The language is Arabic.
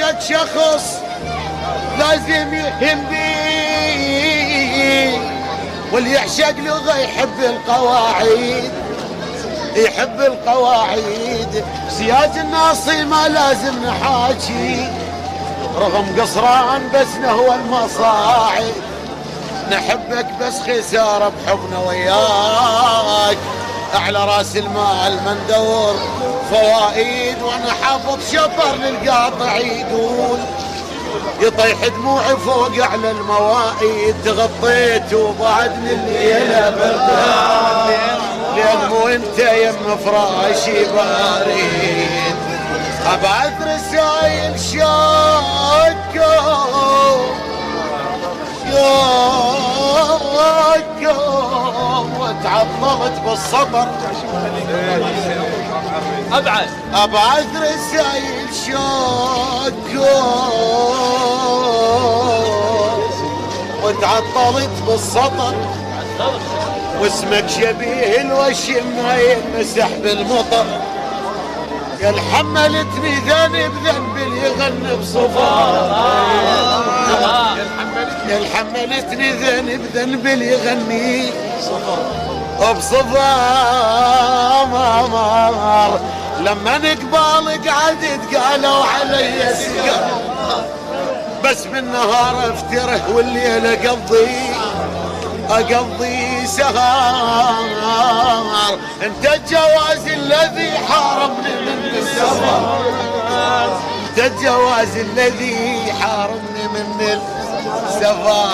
وجد شخص لازم يهم بيه، واللي يعشق لغة يحب القواعد، يحب القواعد. سياج الناصي ما لازم نحاكي، رغم قصران بس نهوى المصاعد. نحبك بس خسارة بحبنا وياك، اعلى راس المال ما ندور فوائد. وانا حافظ شفر للقاطع يقول يطيح دموعي فوق على المواعيد. تغطيت وبعدني الليلة بردان، لان مو انت يم فراشي باريد. ابعث رسايل شاكو شاكو وتعطلت بالسطر. ابعث رسايل شاكو وتعطلت بالسطر، واسمك شبيه الوشم ما ينمسح بالمطر. يا حملتني ذنب ذنب اللي يغني بصفار، يا حملتني ذنب ذنب اللي يغني بصفار. لما نقبال قعدت قالوا علي سكر، بس بالنهار افتره والليل اقضي سهر. انت الجواز الذي حارمني من السفر، انت الجواز الذي حارمني من السفر.